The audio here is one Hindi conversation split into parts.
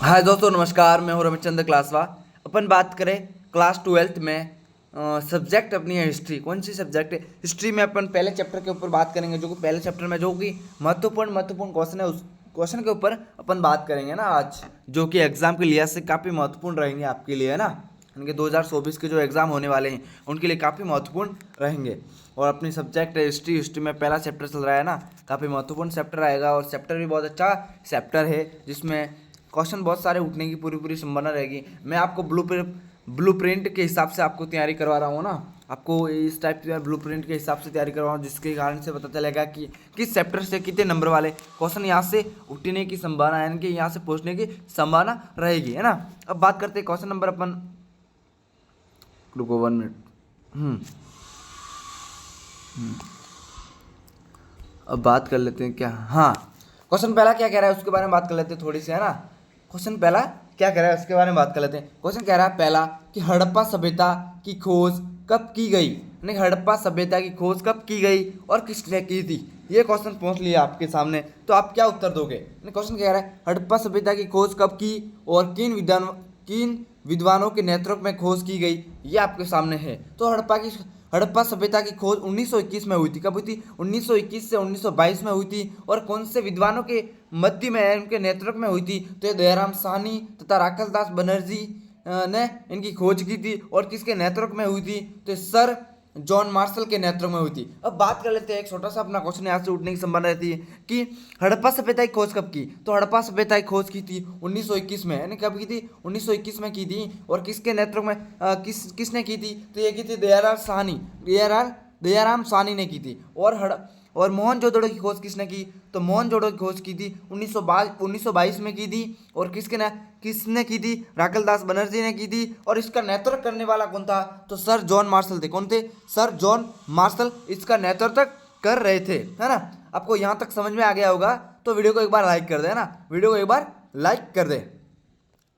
हाय दोस्तों, नमस्कार। मैं हूँ रविचंद्र क्लासवा। अपन बात करें क्लास 12th में सब्जेक्ट अपनी है हिस्ट्री। कौन सी सब्जेक्ट है? हिस्ट्री में अपन पहले चैप्टर के ऊपर बात करेंगे, जो कि पहले चैप्टर में जो कि महत्वपूर्ण क्वेश्चन है, उस क्वेश्चन के ऊपर अपन बात करेंगे ना आज, जो कि एग्जाम के लिहाज से काफ़ी महत्वपूर्ण रहेंगे आपके लिए, है ना। इनके 2024 के जो एग्ज़ाम होने वाले हैं उनके लिए काफ़ी महत्वपूर्ण रहेंगे। और अपनी सब्जेक्ट है हिस्ट्री में पहला चैप्टर चल रहा है ना, काफ़ी महत्वपूर्ण चैप्टर आएगा। और चैप्टर भी बहुत अच्छा चैप्टर है, जिसमें क्वेश्चन बहुत सारे उठने की पूरी संभावना रहेगी। मैं आपको ब्लूप्रिंट के हिसाब से आपको तैयारी करवा रहा हूँ ना, आपको इस टाइप की ब्लूप्रिंट के हिसाब से तैयारी करवा रहा हूँ, जिसके कारण से पता चलेगा कि किस चैप्टर से कितने नंबर वाले क्वेश्चन यहाँ से उठने की संभावना है, यानी कि यहाँ से पूछने की संभावना रहेगी, है ना। अब बात करते हैं क्वेश्चन नंबर अपन, रुको 1 मिनट। अब बात कर लेते हैं क्या, हाँ, क्वेश्चन पहला क्या कह रहा है उसके बारे में बात कर लेते हैं थोड़ी सी, है ना। क्वेश्चन पहला क्या कह रहा है उसके बारे में बात कर लेते हैं। क्वेश्चन कह रहा है पहला कि हड़प्पा सभ्यता की खोज कब की गई, यानी हड़प्पा सभ्यता की खोज कब की गई और किसने की थी। ये क्वेश्चन पहुंच लिया आपके सामने, तो आप क्या उत्तर दोगे। क्वेश्चन कह रहा है हड़प्पा सभ्यता की खोज कब की और किन विद्वानों के नेतृत्व में खोज की गई, ये आपके सामने है। तो हड़प्पा सभ्यता की खोज 1921 में हुई थी। कब हुई थी? 1921 से 1922 में हुई थी। और कौन से विद्वानों के मध्य में, उनके नेतृत्व में हुई थी? तो ये दयाराम साहनी तथा राखलदास बनर्जी ने इनकी खोज की थी। और किसके नेतृत्व में हुई थी? तो सर जॉन मार्शल के नेतृत्व में हुई थी। अब बात कर लेते हैं, एक छोटा सा अपना क्वेश्चन यहाँ से उठने की संभावना रहती है कि हड़प्पा सभ्यता की खोज कब की। तो हड़प्पा सभ्यता की खोज की थी 1921 में, यानी कब की थी? 1921 में की थी। और किसके नेतृत्व में किसने की थी? तो ये की थी दयाराम साहनी ने की थी। और मोहनजोदड़ो की खोज किसने की? तो मोहनजोदड़ो की खोज की थी 1922 में की थी। और किसने की थी? राखलदास बनर्जी ने की थी। और इसका नेतृत्व करने वाला कौन था? तो सर जॉन मार्शल थे। कौन थे? सर जॉन मार्शल इसका नेतृत्व कर रहे थे, है ना। आपको यहाँ तक समझ में आ गया होगा तो वीडियो को एक बार लाइक कर दे, है ना, वीडियो को एक बार लाइक कर दे।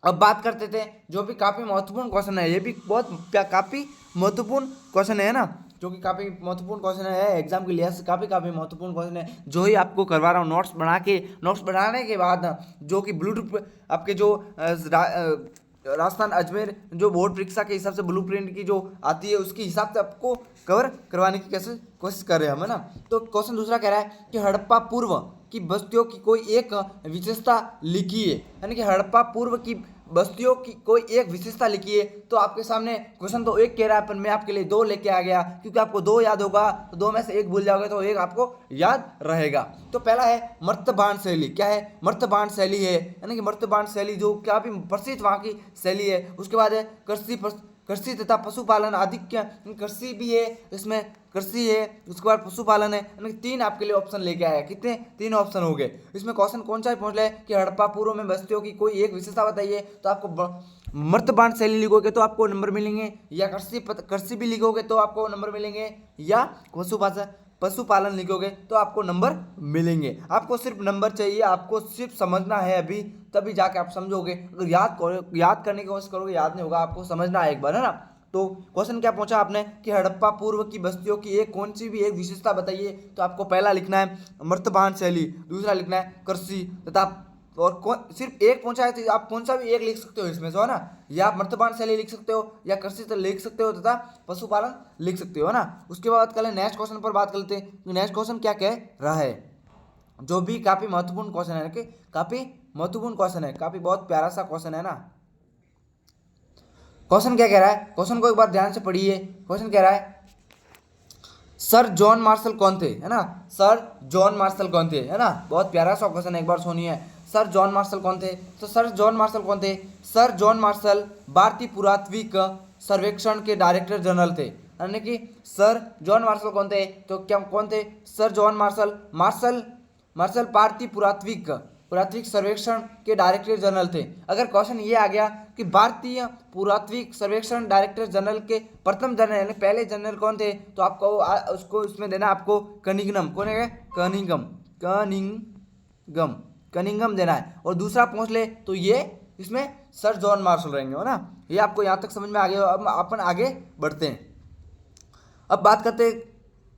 अब बात करते थे जो भी काफ़ी महत्वपूर्ण क्वेश्चन है, ये भी काफ़ी महत्वपूर्ण क्वेश्चन है ना, जो कि काफ़ी महत्वपूर्ण क्वेश्चन है, एग्जाम के लिहाज से काफ़ी महत्वपूर्ण क्वेश्चन है, जो ही आपको करवा रहा हूँ। नोट्स बनाने के बाद जो कि ब्लूटूथ आपके जो राजस्थान अजमेर जो बोर्ड परीक्षा के हिसाब से ब्लूप्रिंट की जो आती है, उसके हिसाब से आपको कवर करवाने की कैसे कोशिश कर रहे हैं हम, है ना। तो क्वेश्चन दूसरा कह रहा है कि हड़प्पा पूर्व की बस्तियों की कोई एक विशेषता लिखिए, यानी कि हड़प्पा पूर्व की बस्तियों की कोई एक विशेषता लिखिए। तो आपके सामने क्वेश्चन तो एक कह रहा है, पर मैं आपके लिए 2 लेके आ गया, क्योंकि आपको 2 याद होगा तो 2 में से 1 भूल जाओगे तो 1 आपको याद रहेगा। तो पहला है मर्तबाण शैली। क्या है? मर्तबाण शैली है, यानी कि मर्तबाण शैली जो क्या भी प्रसिद्ध वहाँ की शैली है। उसके बाद है कृषि तथा पशुपालन आधिक्य, कृषि भी है इसमें, कृषि है, उसके बाद पशुपालन है, यानी 3 आपके लिए ऑप्शन लेके आया। कितने? 3 ऑप्शन हो गए। इसमें क्वेश्चन कौन सा पहुंच रहा है कि हड़प्पा पूर्व में बस्तियों की कोई एक विशेषता बताइए। तो आपको मर्तबाण शैली लिखोगे तो आपको नंबर मिलेंगे, या कृषि भी लिखोगे तो आपको नंबर मिलेंगे, या पशुपालन लिखोगे तो आपको नंबर मिलेंगे। आपको सिर्फ नंबर चाहिए, आपको सिर्फ समझना है अभी, तभी जाके आप समझोगे। अगर याद करने की कोशिश करोगे, याद नहीं होगा, आपको समझना है एक बार, है ना। तो क्वेश्चन क्या पूछा आपने कि हड़प्पा पूर्व की बस्तियों की एक कौन सी भी एक विशेषता बताइए। तो आपको पहला लिखना है मर्तबाण शैली, दूसरा लिखना है कृषि तथा, और सिर्फ एक पूछा है तो आप कौन सा भी एक लिख सकते हो इसमें से, है ना। या आप मर्तबाण शैली लिख सकते हो, या कृषि तो लिख सकते हो, तथा पशुपालन लिख सकते हो, है ना। उसके बाद कल नेक्स्ट क्वेश्चन पर बात कर लेते हैं। नेक्स्ट क्वेश्चन क्या कह रहा है, जो भी काफी महत्वपूर्ण क्वेश्चन है, कि काफी महत्वपूर्ण क्वेश्चन है, काफी बहुत प्यारा सा क्वेश्चन है ना। क्वेश्चन क्या कह रहा है? क्वेश्चन को एक बार ध्यान से पढ़िए। क्वेश्चन कह रहा है सर जॉन मार्शल कौन थे, है ना। सर जॉन मार्शल कौन थे, है ना। बहुत प्यारा सा क्वेश्चन है, एक बार सुनिए। सर जॉन मार्शल कौन थे? तो सर जॉन मार्शल कौन थे? सर जॉन मार्शल भारतीय पुरातात्विक सर्वेक्षण के डायरेक्टर जनरल थे, यानी कि सर जॉन मार्शल कौन थे? तो क्या कौन थे? सर जॉन मार्शल भारतीय पुरातात्विक सर्वेक्षण के डायरेक्टर जनरल थे। अगर क्वेश्चन ये आ गया कि भारतीय पुरातात्विक सर्वेक्षण डायरेक्टर जनरल के प्रथम जनरल यानी पहले जनरल कौन थे, तो आपको उसको इसमें देना, आपको कनिंघम। कौन है? कनिंघम देना है। और दूसरा पूछ ले तो ये इसमें सर जॉन मार्शल रहेंगे, है ना। ये आपको यहाँ तक समझ में आ गया। अब अपन आगे बढ़ते हैं। अब बात करते हैं,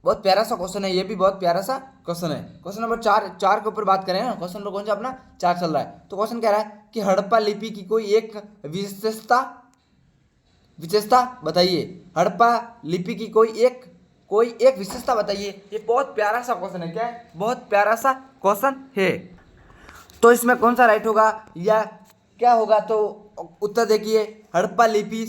बहुत प्यारा सा क्वेश्चन है, ये भी बहुत प्यारा सा क्वेश्चन है। क्वेश्चन नंबर 4 के ऊपर बात करें ना, क्वेश्चन नंबर कौन सा अपना 4 चल रहा है। तो क्वेश्चन कह रहा है कि हड़प्पा लिपि की कोई एक विशेषता बताइए। हड़प्पा लिपि की कोई एक विशेषता बताइए। ये बहुत प्यारा सा क्वेश्चन है। क्या है? बहुत प्यारा सा क्वेश्चन है। तो इसमें कौन सा राइट होगा या क्या होगा? तो उत्तर देखिए, हड़प्पा लिपि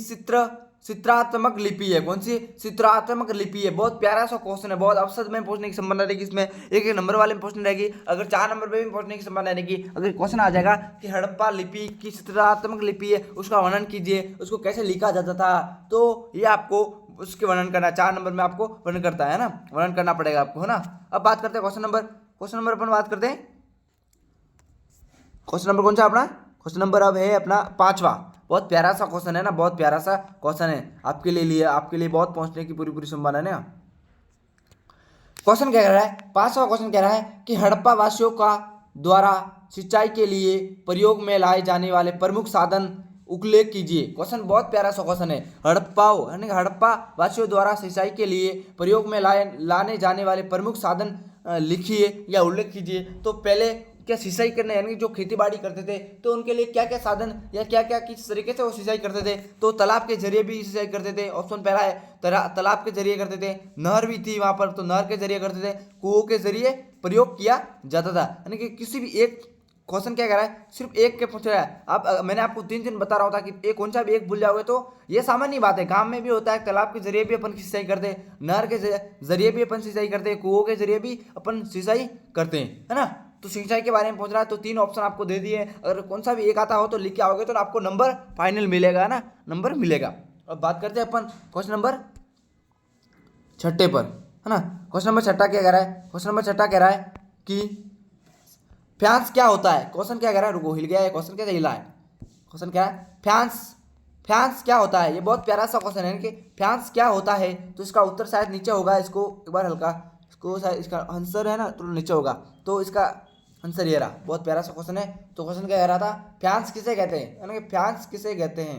चित्रात्मक लिपि है। कौन सी? चित्रात्मक लिपि है। बहुत प्यारा सा क्वेश्चन है। बहुत अवसर में पूछने की संभावना रहेगी। इसमें एक नंबर वाले में पूछने रहेगी, अगर 4 नंबर पे भी पूछने की संभावना रहेगी। अगर क्वेश्चन आ जाएगा कि हड़प्पा लिपि की चित्रात्मक लिपि है, उसका वर्णन कीजिए, उसको कैसे लिखा जाता था, तो ये आपको उसके वर्णन करना, 4 नंबर में आपको वर्णन करता है ना, वर्णन करना पड़ेगा आपको, है ना। अब बात करते हैं क्वेश्चन नंबर अपन बात करते हैं। क्वेश्चन नंबर कौन सा अपना? क्वेश्चन नंबर अब है अपना 5वां। बहुत प्यारा सा क्वेश्चन है ना, बहुत प्यारा सा क्वेश्चन है आपके लिए आपके लिए बहुत पहुंचने की पूरी संभावना है ना। क्वेश्चन क्या कह रहा है? 5वां क्वेश्चन कह रहा है कि हड़प्पा वासियों का द्वारा सिंचाई के लिए प्रयोग में लाए जाने वाले प्रमुख साधन उल्लेख कीजिए। क्वेश्चन बहुत प्यारा सा क्वेश्चन है। हड़प्पा वासियों द्वारा सिंचाई के लिए प्रयोग में लाने जाने वाले प्रमुख साधन लिखिए या उल्लेख कीजिए। तो पहले क्या सिंचाई करने यानी जो खेती बाड़ी करते थे, तो उनके लिए क्या क्या साधन या क्या क्या किस तरीके से वो सिंचाई करते थे? तो तालाब के जरिए भी सिंचाई करते थे। ऑप्शन पहला है तालाब के जरिए करते थे। नहर भी थी वहां पर, तो नहर के जरिए करते थे। कुओं के जरिए प्रयोग किया जाता था। यानी कि किसी भी एक क्वेश्चन क्या कर रहा है, सिर्फ एक के पूछ रहा है। अब मैंने आपको 3 बता रहा होता कि एक कौन सा भी एक भूल जाओगे तो ये सामान्य बात है। गांव में भी होता है, तालाब के जरिए भी अपन सिंचाई करते हैं, नहर के जरिए भी अपन सिंचाई करते हैं, कुओं के जरिए भी अपन सिंचाई करते हैं, है ना। तो सिंचाई के बारे में पूछ रहा है, तो 3 ऑप्शन आपको दे दिए। अगर कौन सा भी एक आता हो तो लिख के आओगे तो आपको नंबर फाइनल मिलेगा ना, नंबर मिलेगा। अब बात करते हैं अपन क्वेश्चन नंबर 6 पर, है ना। क्वेश्चन नंबर 6 क्या कह रहा है? क्वेश्चन नंबर 6 कह रहा है कि फ्यांस क्या होता है। क्वेश्चन क्या कह रहा है? रुको, हिल गया है क्वेश्चन, कैसे हिला है? क्वेश्चन क्या है? फ्यांस क्या होता है। ये बहुत प्यारा सा क्वेश्चन है कि फ्यांस क्या होता है। तो इसका उत्तर शायद नीचे होगा। इसको एक बार हल्का, इसको शायद इसका आंसर है ना तो नीचे होगा। तो इसका आंसर ये रहा। बहुत प्यारा सा क्वेश्चन है। तो क्वेश्चन क्या कह रहा था? फ्यांस किसे कहते हैं, यानी कि फ्यांस किसे कहते हैं।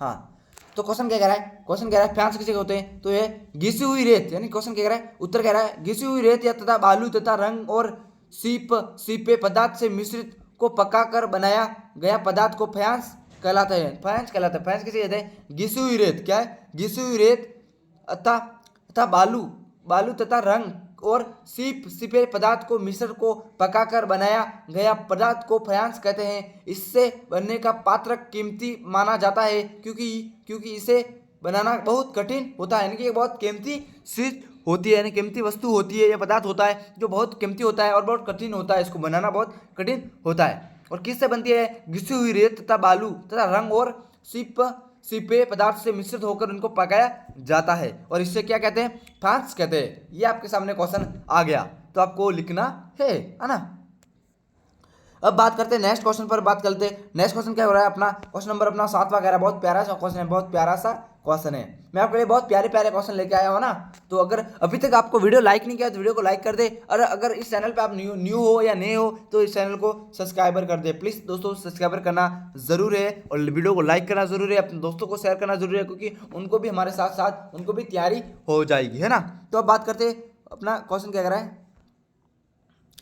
हाँ, तो क्वेश्चन क्या कह रहा है? क्वेश्चन कह रहा है फ्यांस किसे होते हैं। तो ये घिसी हुई रेत, यानी क्वेश्चन क्या कह रहा है, उत्तर कह रहा है घिसी हुई रेत या तथा बालू तथा रंग और सीपे पदार्थ से मिश्रित को पकाकर बनाया गया पदार्थ को फ्यांस कहलाता है। फ्यांस कहलाता है। फ्यांस किसे कहते हैं? घिसी हुई रेत। क्या है? घिसी हुई रेत तथा बालू तथा रंग और सीपे पदार्थ को मिश्र को पकाकर बनाया गया पदार्थ को फ्यांस कहते हैं। इससे बनने का पात्र कीमती माना जाता है क्योंकि इसे बनाना बहुत कठिन होता है। यानी कि बहुत कीमती चीज होती है, यानी कीमती वस्तु होती है, यह पदार्थ होता है जो बहुत कीमती होता है और बहुत कठिन होता है। इसको बनाना बहुत कठिन होता है। और किससे बनती है? घिसी हुई रेत तथा बालू तथा रंग और सीपे पदार्थ से मिश्रित होकर उनको पकाया जाता है, और इससे क्या कहते हैं? फ्यांस कहते हैं। ये आपके सामने क्वेश्चन आ गया, तो आपको लिखना है ना। अब बात करते हैं नेक्स्ट क्वेश्चन पर। बात करते हैं नेक्स्ट क्वेश्चन क्या हो रहा है अपना। क्वेश्चन नंबर अपना 7वां कह रहा है। बहुत प्यारा सा क्वेश्चन है, बहुत प्यारा सा क्वेश्चन है। मैं आपके लिए बहुत प्यारे प्यारे क्वेश्चन लेके आया हूँ ना। तो अगर अभी तक आपको वीडियो लाइक नहीं किया तो वीडियो को लाइक कर दे, और अगर इस चैनल पे आप न्यू हो या नए हो तो इस चैनल को सब्सक्राइबर कर दे। प्लीज़ दोस्तों, सब्सक्राइबर करना जरूर है और वीडियो को लाइक करना जरूरी है, अपने दोस्तों को शेयर करना जरूरी है, क्योंकि उनको भी हमारे साथ साथ उनको भी तैयारी हो जाएगी, है ना। तो अब बात करते अपना क्वेश्चन क्या कर रहा है।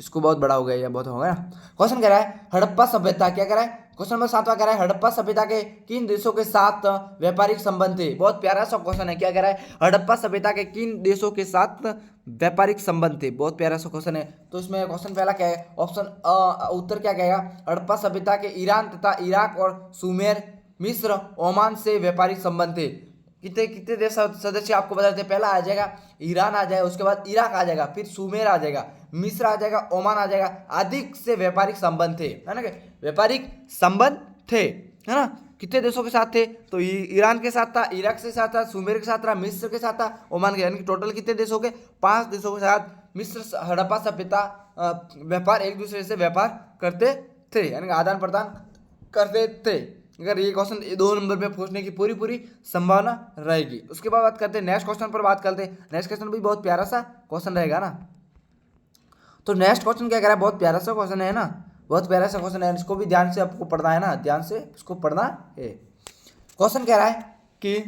इसको बहुत बड़ा हो गया या बहुत हो गया। क्वेश्चन कह रहा है हड़प्पा सभ्यता, क्या कह रहा है? क्वेश्चन नंबर 7वां कह रहा है हड़प्पा सभ्यता के किन देशों के साथ व्यापारिक संबंध थे। बहुत प्यारा सा क्वेश्चन है। क्या कह रहा है? हड़प्पा सभ्यता के किन देशों के साथ व्यापारिक संबंध थे। बहुत प्यारा सा क्वेश्चन है। तो इसमें क्वेश्चन पहला क्या है? ऑप्शन उत्तर क्या कहेगा? हड़प्पा सभ्यता के ईरान तथा इराक और सुमेर, मिस्र, ओमान से व्यापारिक संबंध थे। कितने कितने देश सदस्य आपको बता देते हैं। पहला आ जाएगा ईरान आ जाएगा, उसके बाद इराक आ जाएगा, फिर सुमेर आ जाएगा, मिस्र आ जाएगा, ओमान आ जाएगा, आदि से व्यापारिक संबंध थे, है ना। व्यापारिक संबंध थे, है ना। कितने देशों के साथ थे? तो ईरान के साथ था, इराक के साथ था, सुमेर के साथ था, मिस्र के साथ था, ओमान के। यानी कि टोटल कितने देश हो गए? 5 देशों के साथ मिस्र हड़प्पा सभ्यता व्यापार, एक दूसरे से व्यापार करते थे, यानी आदान प्रदान करते थे। अगर ये क्वेश्चन 2 नंबर पे पूछने की पूरी संभावना रहेगी। उसके बाद बात करते हैं नेक्स्ट क्वेश्चन पर। बात करते हैं नेक्स्ट क्वेश्चन भी बहुत प्यारा सा क्वेश्चन रहेगा ना। तो नेक्स्ट क्वेश्चन क्या कह रहा है? बहुत प्यारा सा क्वेश्चन है ना, बहुत प्यारा सा क्वेश्चन है। इसको भी ध्यान से आपको पढ़ना है ना, ध्यान से इसको पढ़ना है। क्वेश्चन कह रहा है कि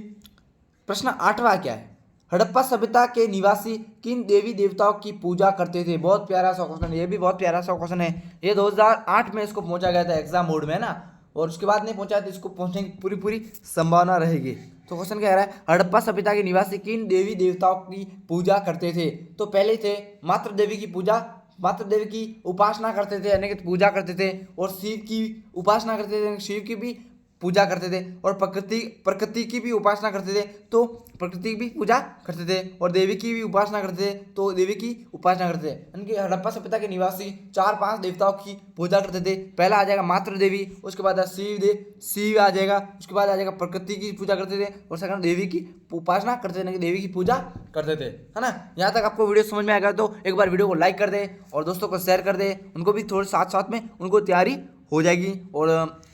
प्रश्न 8वां क्या है? हड़प्पा सभ्यता के निवासी किन देवी देवताओं की पूजा करते थे? बहुत प्यारा सा क्वेश्चन है, ये भी बहुत प्यारा सा क्वेश्चन है। ये 2008 में इसको पहुंचा गया था एग्जाम मोड में, है ना, और उसके बाद नहीं पहुंचा तो इसको पहुंचने की पूरी पूरी संभावना रहेगी। तो क्वेश्चन क्या कह रहा है, हड़प्पा सभ्यता के निवासी किन देवी देवताओं की पूजा करते थे? तो पहले थे मातृ देवी की पूजा, मातृ देवी की उपासना करते थे यानी कि पूजा करते थे, और शिव की उपासना करते थे, शिव की भी पूजा करते थे, और प्रकृति प्रकृति की भी उपासना करते थे तो प्रकृति की भी पूजा करते थे, और देवी की भी उपासना करते थे तो देवी की उपासना करते थे। यानी कि हड़प्पा सभ्यता के निवासी 4-5 देवताओं की पूजा करते थे। पहला आ जाएगा मातृ देवी, उसके बाद शिव आ जाएगा, उसके बाद आ जाएगा प्रकृति की पूजा करते थे, और सेकंड देवी की उपासना करते थे, देवी की पूजा करते थे, है ना। यहाँ तक आपको वीडियो समझ में आएगा तो एक बार वीडियो को लाइक कर दे और दोस्तों को शेयर कर दे, उनको भी थोड़े साथ साथ में उनको तैयारी हो जाएगी।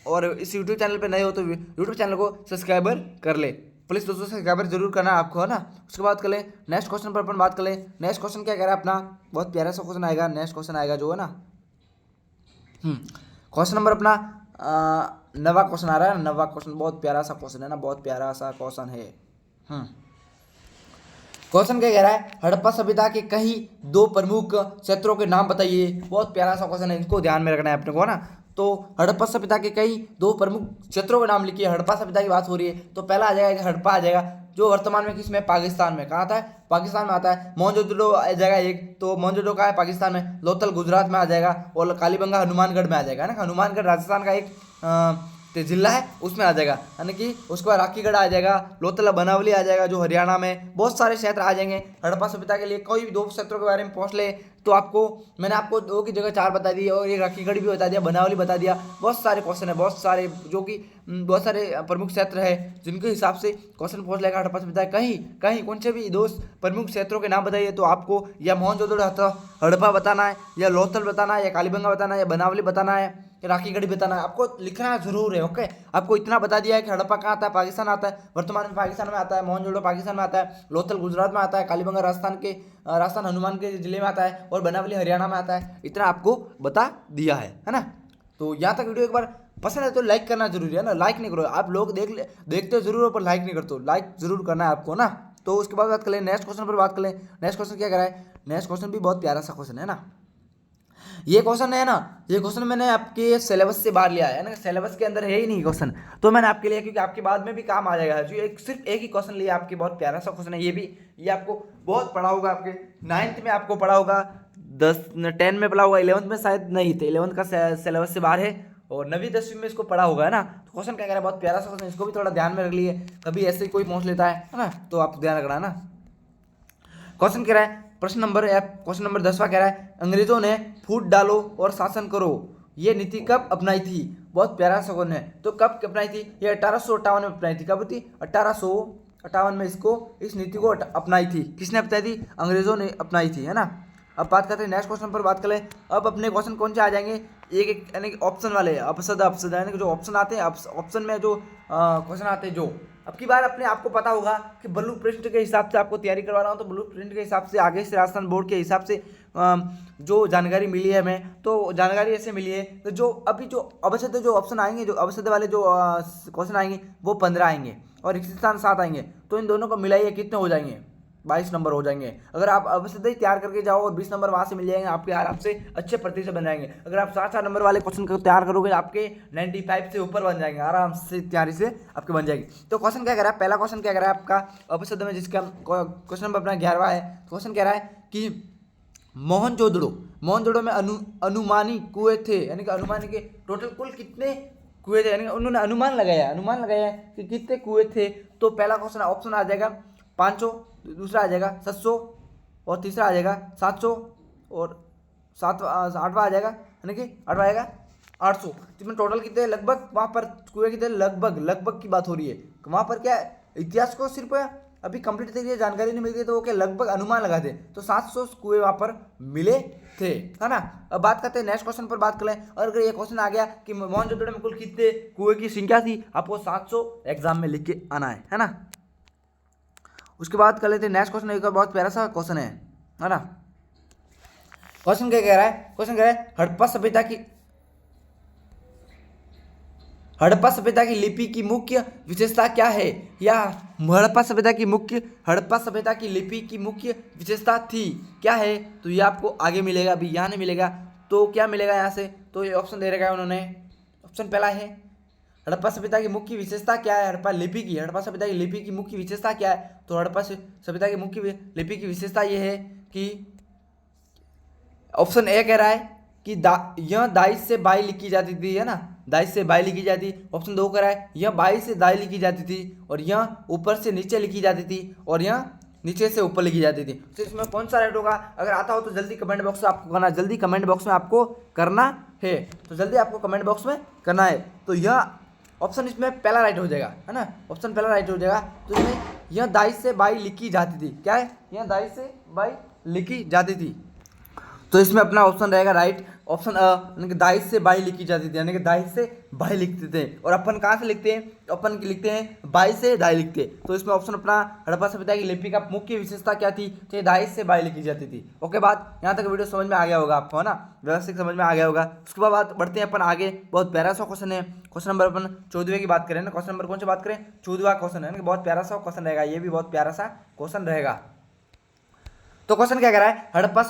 और इस यूट्यूब चैनल पे नए हो तो यूट्यूब चैनल को सब्सक्राइबर कर ले प्लीज़ दोस्तों, सब्सक्राइबर जरूर करना आपको, है ना। उसके बाद कर ले नेक्स्ट क्वेश्चन पर अपन बात कर ले। नेक्स्ट क्वेश्चन क्या कह रहा है अपना, बहुत प्यारा सा क्वेश्चन आएगा, नेक्स्ट क्वेश्चन आएगा जो है ना, क्वेश्चन नंबर अपना 9वां क्वेश्चन आ रहा है। 9वां क्वेश्चन बहुत प्यारा सा क्वेश्चन है ना, बहुत प्यारा सा क्वेश्चन है। क्वेश्चन क्या कह रहा है, हड़प्पा सभ्यता के कहीं 2 प्रमुख क्षेत्रों के नाम बताइए। बहुत प्यारा सा क्वेश्चन है, इसको ध्यान में रखना है अपने को, है ना। तो हड़प्पा सभ्यता के कई 2 प्रमुख क्षेत्रों के नाम लिखिए। हड़प्पा सभ्यता की बात हो रही है तो पहला आ जाएगा हड़प्पा आ जाएगा, जो वर्तमान में किसमें, पाकिस्तान में। कहाँ आता है, पाकिस्तान में आता है। मोहनजोदड़ो आ जाएगा एक, तो मोहनजोदड़ो का है पाकिस्तान में। लोथल गुजरात में आ जाएगा, और कालीबंगा हनुमानगढ़ में आ जाएगा, है ना। हनुमानगढ़ राजस्थान का एक जिला है, उसमें आ जाएगा, यानी कि उसके बाद राखीगढ़ आ जाएगा, लोथल बनावली आ जाएगा जो हरियाणा में। बहुत सारे क्षेत्र आ जाएंगे हड़प्पा सभ्यता के लिए। कोई भी 2 क्षेत्रों के बारे में पूछ ले तो आपको, मैंने आपको 2 की जगह 4 बता दी, और एक राखीगढ़ भी बता दिया, बनावली बता दिया। बहुत सारे क्वेश्चन है, बहुत सारे, जो कि बहुत सारे प्रमुख क्षेत्र है जिनके हिसाब से क्वेश्चन पूछ लेगा हड़प्पा सभ्यता। कहीं कहीं कौन से भी 2 प्रमुख क्षेत्रों के नाम बताइए, तो आपको या मोहनजोदड़ो हड़प्पा बताना है, या लोथल बताना है, या कालीबंगा बताना है, या बनावली बताना है, राखीगढ़ बताना है। आपको लिखना जरूर है, ओके। आपको इतना बता दिया है कि हड़प्पा कहाँ आता है, पाकिस्तान आता है, वर्तमान में पाकिस्तान में आता है। मोहनजोदड़ो पाकिस्तान में आता है, लोथल गुजरात में आता है, कालीबंगा राजस्थान हनुमान के जिले में आता है, और बनावली हरियाणा में आता है। इतना आपको बता दिया है ना। तो यहाँ तक वीडियो एक बार पसंद है तो लाइक करना जरूरी है ना। लाइक नहीं करो आप लोग, देखते हो जरूर हो पर लाइक नहीं करते हो, लाइक जरूर करना है आपको ना। तो उसके बाद बात कर लें नेक्स्ट क्वेश्चन पर बात कर लें। नेक्स्ट क्वेश्चन क्या करा है, नेक्स्ट क्वेश्चन भी बहुत प्यारा सा क्वेश्चन है ना। ये क्वेश्चन है ना, ये क्वेश्चन मैंने आपके सिलेबस से बाहर लिया है ना, सिलेबस के अंदर है ही नहीं क्वेश्चन, तो मैंने आपके लिए, क्योंकि आपके बाद में भी काम आ जाएगा। जो सिर्फ एक ही क्वेश्चन लिया आपके, बहुत प्यारा सा क्वेश्चन है ये भी। ये आपको बहुत पढ़ा होगा, आपके 9th में आपको पढ़ा होगा, 10 में पढ़ा होगा, 11th में शायद नहीं थे, 11th का सिलेबस से बाहर है, और 9वीं 10वीं में इसको पढ़ा होगा, है ना। तो क्वेश्चन क्या कह रहा है, बहुत प्यारा सा क्वेश्चन, इसको भी थोड़ा ध्यान में रख लिए, कभी ऐसे ही कोई पूछ लेता है ना, तो आप ध्यान रखना है ना। क्वेश्चन कह रहा है, क्वेश्चन नंबर 10वां कह रहा है, अंग्रेजों ने फूट डालो और शासन करो ये नीति कब अपनाई थी? बहुत प्यारा सा क्वेश्चन है। तो कब अपनाई थी? ये 1858 में अपनाई थी। कब थी? 1858 में इस नीति को अपनाई थी। किसने अपनाई थी? अंग्रेजों ने अपनाई थी, है ना। अब बात करते हैं नेक्स्ट क्वेश्चन पर बात करें। अब अपने क्वेश्चन कौन से आ जाएंगे, एक यानी कि ऑप्शन वाले, अपसद यानी कि जो ऑप्शन आते हैं, ऑप्शन में जो क्वेश्चन आते हैं, जो अब की बार अपने आपको पता होगा कि ब्लू प्रिंट के हिसाब से आपको तैयारी करवा रहा हूँ, तो ब्लू प्रिंट के हिसाब से आगे से राजस्थान बोर्ड के हिसाब से जो जानकारी मिली है हमें, तो जानकारी ऐसे मिली है तो जो अभी जो अवसद जो ऑप्शन आएंगे, जो अवसद वाले जो क्वेश्चन आएंगे वो 15 आएंगे, और एक स्थान 7 आएंगे, तो इन दोनों को मिलाइए कितने हो जाएंगे? 22 नंबर हो जाएंगे। अगर आप अवश्य ही तैयार करके जाओ और 20 नंबर वहाँ से मिल जाएंगे, आपके आराम से अच्छे प्रतिशत बन जाएंगे। अगर आप 7 नंबर वाले क्वेश्चन को तैयार करोगे, आपके 95 से ऊपर बन जाएंगे, आराम से तैयारी से आपके बन जाएगी। तो क्वेश्चन क्या कह रहा है, पहला क्वेश्चन क्या कह रहा है आपका अवश्य में, जिसका क्वेश्चन नंबर अपना 11वां है। क्वेश्चन कह रहा है कि मोहनजोदड़ो में अनुमानी कुएं थे, यानी कि अनुमानी के टोटल कुल कितने कुएं थे, यानी उन्होंने अनुमान लगाया कि कितने कुएं थे। तो पहला क्वेश्चन ऑप्शन आ जाएगा 500, दूसरा आ जाएगा 700, और तीसरा आ जाएगा 700, और 8वां आ जाएगा, यानी कि 8वां आएगा 800। जिसमें टोटल कितने, लगभग वहाँ पर कुएं कितने, लगभग की बात हो रही है। वहाँ पर क्या इतिहास को सिर्फ अभी कंप्लीट तरीके से जानकारी नहीं मिलती, तो वो क्या लगभग अनुमान लगाते, तो 700 कुएं वहाँ पर मिले थे, है ना। अब बात करते हैं नेक्स्ट क्वेश्चन पर बात करें। और अगर ये क्वेश्चन आ गया कि मोहनजोदड़ो में कुल कितने कुएं की संख्या थी, आपको 700 एग्जाम में लिख के आना है ना। उसके बाद कर लेते हैं नेक्स्ट क्वेश्चन, एक बहुत प्यारा सा क्वेश्चन है ना। क्वेश्चन क्या कह रहा है, क्वेश्चन कह रहा है हड़प्पा सभ्यता की लिपि की मुख्य विशेषता क्या है? या हड़प्पा सभ्यता की लिपि की मुख्य विशेषता थी क्या है? तो ये आपको आगे मिलेगा, अभी यहाँ नहीं मिलेगा। तो क्या मिलेगा यहाँ से? तो ये ऑप्शन दे रखा है उन्होंने। ऑप्शन पहला है हड़प्पा सभ्यता की मुख्य विशेषता क्या है? हड़प्पा सभ्यता की लिपि की मुख्य विशेषता क्या है? तो हड़प्पा सभ्यता की मुख्य लिपि की विशेषता ये है कि ऑप्शन ए कह रहा है कि यह दाई से बाई लिखी जाती थी, है ना, दाई से बाई लिखी जाती। ऑप्शन 2 कह रहा है यह बाई से दाई लिखी जाती थी, और यह ऊपर से नीचे लिखी जाती थी, और यह नीचे से ऊपर लिखी जाती थी। तो इसमें कौन सा राइट होगा? अगर आता हो तो जल्दी कमेंट बॉक्स में आपको करना, जल्दी कमेंट बॉक्स में आपको करना है, तो जल्दी आपको कमेंट बॉक्स में करना है। तो यह ऑप्शन इसमें पहला राइट हो जाएगा, है ना, ऑप्शन पहला राइट हो जाएगा। तो इसमें यह दाई से बाई लिखी जाती थी, क्या है? यह दाई से बाई लिखी जाती थी। तो इसमें अपना ऑप्शन रहेगा राइट, ऑप्शन अ, यानी कि दाई से बाई लिखी जाती थी, यानी कि दाई से बाई लिखते थे। और अपन कहाँ से लिखते हैं? तो अपन लिखते हैं बाई से दाई लिखते हैं। तो इसमें ऑप्शन अपना हड़प्पा सभ्यता की लिपि का मुख्य विशेषता क्या थी? तो ये दाई से बाई लिखी जाती थी। ओके बात, यहाँ तक वीडियो समझ में आ गया होगा आपको, है ना, व्यवस्थित समझ में आ गया होगा। उसके बाद बात बढ़ते हैं अपन आगे। बहुत प्यारा सा क्वेश्चन है, क्वेश्चन नंबर अपन 14वें की बात करें ना। क्वेश्चन नंबर कौन सी बात करें? 14वां क्वेश्चन है, बहुत प्यारा सा क्वेश्चन रहेगा, ये भी बहुत प्यारा सा क्वेश्चन रहेगा। तो क्वेश्चन क्या कह रहा है? हड़प्पा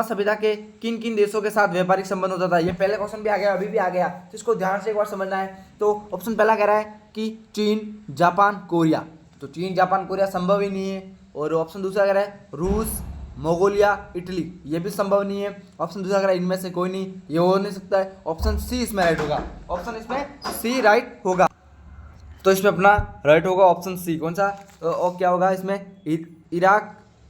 सभ्यता के किन किन देशों के साथ व्यापारिक संबंध होता था? ये पहले क्वेश्चन भी आ गया, अभी भी आ गया, तो इसको ध्यान से एक बार समझना है। तो ऑप्शन पहला कह रहा है कि चीन, जापान, कोरिया। तो चीन, जापान, कोरिया संभव ही नहीं है। और ऑप्शन दूसरा कह रहा है रूस, मंगोलिया, इटली, ये भी संभव नहीं है। ऑप्शन दूसरा कह रहा है इनमें से कोई नहीं, ये हो नहीं सकता है। ऑप्शन सी इसमें राइट होगा, ऑप्शन इसमें सी राइट होगा। तो इसमें अपना राइट होगा ऑप्शन सी। कौन सा? और क्या होगा इसमें?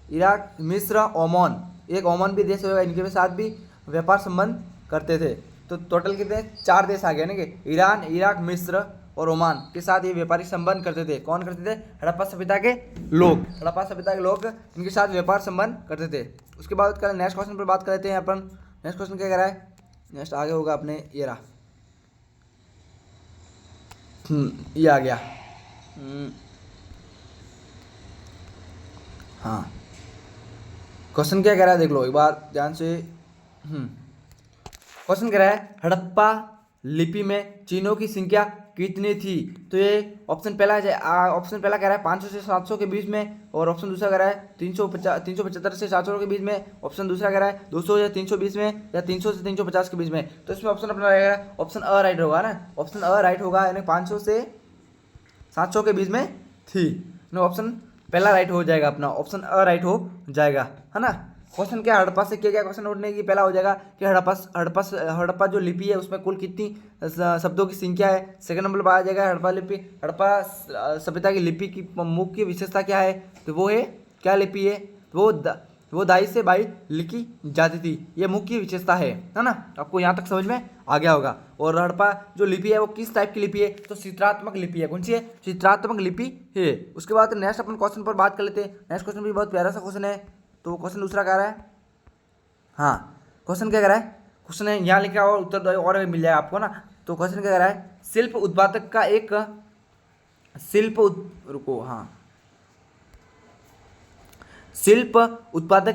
इराक, मिस्र, ओमान, एक ओमान भी देश होगा, इनके साथ भी व्यापार संबंध करते थे। तो टोटल कितने? 4 देश आ गए ना, कि ईरान, इराक, मिस्र और ओमान के साथ ये व्यापारिक संबंध करते थे। कौन करते थे? हड़प्पा सभ्यता के लोग, इनके साथ व्यापार संबंध करते थे। उसके बाद नेक्स्ट क्वेश्चन पर बात कर लेते हैं अपन। नेक्स्ट क्वेश्चन क्या कह रहा है? नेक्स्ट आगे होगा अपने ये रहा, ये आ गया। हाँ, क्वेश्चन क्या कह रहा है देख लो एक बार ध्यान से। क्वेश्चन कह रहा है हड़प्पा लिपि में चिन्हों की संख्या कितनी थी? तो ये ऑप्शन पहला कह रहा है 500 से 700 के बीच में, और ऑप्शन दूसरा कह रहा है 375 से 400 के बीच में। ऑप्शन दूसरा कह रहा है 200 या 320 में, या 300 से 350 के बीच में। तो इसमें ऑप्शन अपना रहेगा ऑप्शन अ राइट होगा ना, ऑप्शन अ राइट होगा, यानी 500 से 700 के बीच में थी। ऑप्शन पहला राइट हो जाएगा अपना, ऑप्शन अ राइट हो जाएगा, है ना। क्वेश्चन क्या हड़प्पा से क्या क्वेश्चन नोटने की पहला हो जाएगा कि हड़प्पा जो लिपि है उसमें कुल कितनी शब्दों की संख्या है। सेकंड नंबर पर आ जाएगा हड़प्पा सभ्यता की लिपि की मुख्य विशेषता क्या है? तो वो है क्या लिपि है? वो दाई से बाई लिखी जाती थी, ये मुख्य विशेषता है ना। आपको यहाँ तक समझ में आ गया होगा। और हड़प्पा जो लिपि है वो किस टाइप की लिपि है? तो चित्रात्मक लिपि है। कौन सी है? चित्रात्मक लिपि है। उसके बाद नेक्स्ट अपन क्वेश्चन पर बात कर लेते हैं। नेक्स्ट क्वेश्चन भी बहुत प्यारा सा क्वेश्चन है। तो क्वेश्चन दूसरा कह रहा है, हाँ, क्वेश्चन क्या कह रहा है? क्वेश्चन है यहाँ लिखा और उत्तर दो और मिल जाएगा आपको ना। तो क्वेश्चन क्या कह रहा है? शिल्प उत्पादक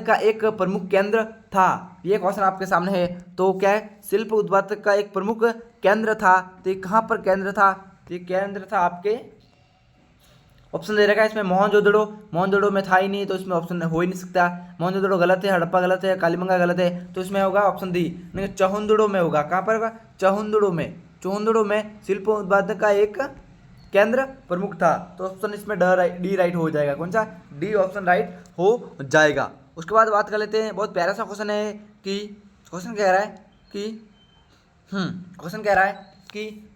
का एक प्रमुख केंद्र था। ये क्वेश्चन आपके सामने है। तो क्या है? शिल्प उत्पादक का एक प्रमुख केंद्र था। तो ये कहाँ पर केंद्र था? तो ये केंद्र था आपके, ऑप्शन दे रखा है इसमें मोहनजोदड़ो में था ही नहीं, तो इसमें ऑप्शन हो ही नहीं सकता। मोहनजोदड़ो गलत है, हड़प्पा गलत है, कालीबंगा गलत है, तो इसमें होगा ऑप्शन डी, चहुंदड़ो में होगा। कहाँ पर होगा? चहुंदड़ो में शिल्प उत्पादक का एक केंद्र प्रमुख था। तो ऑप्शन इसमें डी राइट हो जाएगा। कौन सा? डी ऑप्शन राइट हो जाएगा। उसके बाद बात कर लेते हैं, बहुत प्यारा सा क्वेश्चन है कि क्वेश्चन कह रहा है कि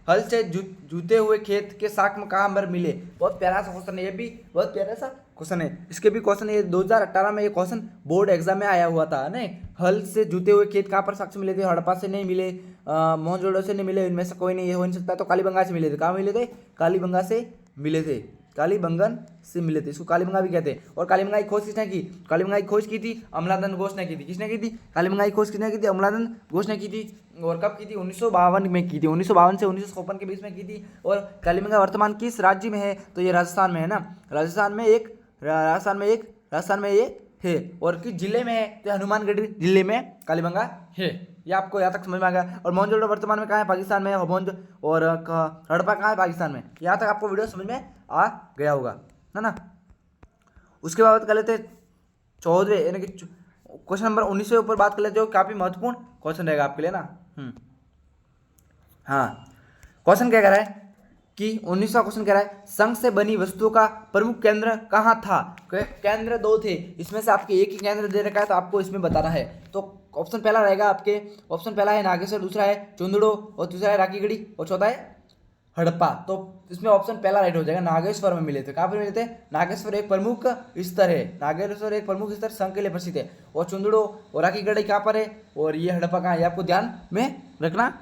हल से जूते हुए खेत के साख में कहाँ पर मिले। बहुत प्यारा सा क्वेश्चन है, ये भी बहुत प्यारा सा क्वेश्चन है। इसके भी क्वेश्चन ये 2018 में ये क्वेश्चन बोर्ड एग्जाम में आया हुआ था नहीं। हल से जूते हुए खेत कहाँ पर साक्ष मिले थे? हड़प्पा से नहीं मिले, मोहनजोदड़ो से नहीं मिले, इनमें से कोई नहीं, ये हो नहीं सकता। तो कालीबंगा से मिले थे। कहाँ मिले थे? कालीबंगा से मिले थे, कालीबंगन से मिले थे। इसको कालीबंगा भी कहते हैं। और कालीबंगा की खोज किसने की? कालीबंगा की खोज की थी अमलादन घोष ने की थी। किसने की थी? कालीबंगा की खोज किसने की थी? अमलादन घोष ने की थी। और कब की थी? 1952 में की थी, 1952 से 1956 के बीच में की थी। और कालीबंगा वर्तमान किस राज्य में है? तो ये राजस्थान में है ना। राजस्थान में ये है और किस जिले में है, तो हनुमानगढ़ जिले में कालीबंगा है। ये आपको यहाँ तक समझ में आ गया। और मोहनजोदड़ो वर्तमान में कहाँ है, पाकिस्तान में। और हड़प्पा कहाँ है, पाकिस्तान में। यहाँ तक आपको वीडियो समझ में आ गया होगा, है ना। उसके बाद कर लेते 14वें यानी कि क्वेश्चन नंबर 19 के ऊपर बात कर लेते हो। काफी महत्वपूर्ण क्वेश्चन रहेगा आपके लिए ना। हाँ, क्वेश्चन क्या कह रहा है कि 19वां क्वेश्चन कह रहा है संघ से बनी वस्तुओं का प्रमुख केंद्र कहाँ था। केंद्र 2 थे, इसमें से आपके एक ही केंद्र दे रखा है, तो आपको इसमें बताना है। तो ऑप्शन पहला रहेगा आपके, ऑप्शन पहला है नागेश्वर, दूसरा है चुंदड़ो, और तीसरा है राखीगढ़ी, और चौथा है हड़प्पा। तो इसमें ऑप्शन पहला राइट हो जाएगा। नागेश्वर में मिले थे। कहाँ पर मिले थे, नागेश्वर एक प्रमुख स्तर है, नागेश्वर एक प्रमुख स्तर संघ के लिए प्रसिद्ध है। और चुंदड़ो और राखीगढ़ी कहाँ पर है, और ये हड़प्पा कहाँ है, आपको ध्यान में रखना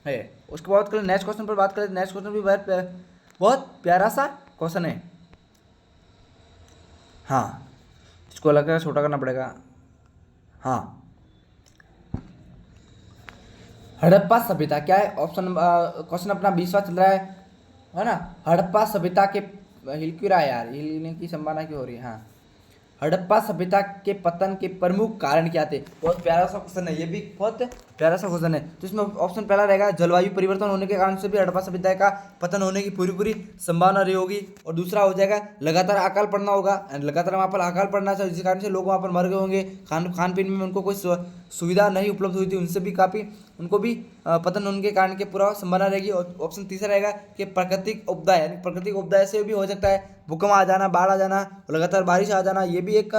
है। उसके बाद करें नेक्स्ट क्वेश्चन पर बात करें। नेक्स्ट क्वेश्चन भी बहुत प्यारा सा क्वेश्चन है। हाँ, इसको अलग करके छोटा करना पड़ेगा। हाँ, हड़प्पा सभ्यता क्या है, ऑप्शन क्वेश्चन अपना 20वां चल रहा है ना। हड़प्पा सभ्यता के हिल क्यों रहा है यार, हिलने की संभावना क्यों हो रही है। हाँ, हड़प्पा सभ्यता के पतन के प्रमुख कारण क्या थे। बहुत प्यारा सा क्वेश्चन है, ये भी बहुत प्यारा सा क्वेश्चन है। तो इसमें ऑप्शन पहला रहेगा जलवायु परिवर्तन होने के कारण से भी हड़प्पा सभ्यता का पतन होने की पूरी संभावना रही होगी। और दूसरा हो जाएगा लगातार अकाल पड़ना होगा, लगातार वहाँ पर अकाल पड़ना चाहिए, जिस कारण से लोग वहाँ पर मर गए होंगे। खान पीन में उनको कोई सुविधा नहीं उपलब्ध हुई थी, उनसे भी काफ़ी उनको भी पतन होने के कारण के पूरा संभावना रहेगी। और ऑप्शन तीसरा रहेगा कि प्राकृतिक आपदा, यानी प्राकृतिक आपदा से भी हो सकता है, भूकंप आ जाना, बाढ़ आ जाना, लगातार बारिश आ जाना, ये भी एक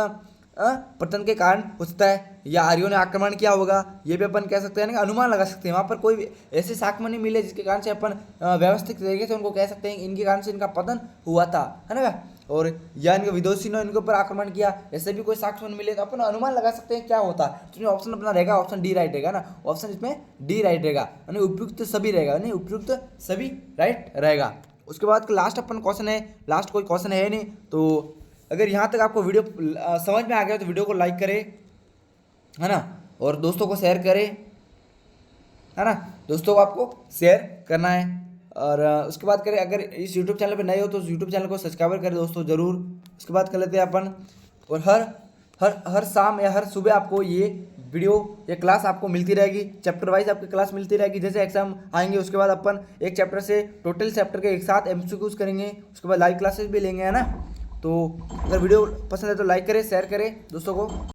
पतन के कारण हो सकता है। या आर्यों ने आक्रमण किया होगा, ये भी अपन कह सकते हैं ना, अनुमान लगा सकते हैं। वहाँ पर कोई ऐसे साक्ष्य नहीं मिले जिसके कारण से अपन व्यवस्थित तरीके से उनको कह सकते हैं इनके कारण से इनका पतन हुआ था, है ना। और या इनके विदेशी ने इनके ऊपर आक्रमण किया, ऐसे भी कोई साक्ष्य नहीं मिले, तो अपन अनुमान लगा सकते हैं क्या होता। तो इसमें ऑप्शन अपना रहेगा, ऑप्शन डी राइट रहेगा ना। ऑप्शन इसमें डी राइट रहेगा, यानी उपयुक्त सभी रहेगा, यानी उपयुक्त सभी राइट रहेगा। उसके बाद लास्ट अपन क्वेश्चन है, लास्ट कोई क्वेश्चन है नहीं। तो अगर यहाँ तक आपको वीडियो समझ में आ गया तो वीडियो को लाइक करें, है ना, और दोस्तों को शेयर करें, है ना। दोस्तों को आपको शेयर करना है। और उसके बाद करें, अगर इस यूट्यूब चैनल पे नए हो तो यूट्यूब चैनल को सब्सक्राइब करें दोस्तों ज़रूर। उसके बाद कर लेते हैं अपन, और हर शाम या हर सुबह आपको ये वीडियो या क्लास आपको मिलती रहेगी, चैप्टर वाइज आपकी क्लास मिलती रहेगी। जैसे एग्जाम आएंगे उसके बाद अपन एक चैप्टर से टोटल चैप्टर के एक साथ MCQs करेंगे, उसके बाद लाइव क्लासेस भी लेंगे, है ना। तो अगर वीडियो पसंद है तो लाइक करें, शेयर करें दोस्तों को।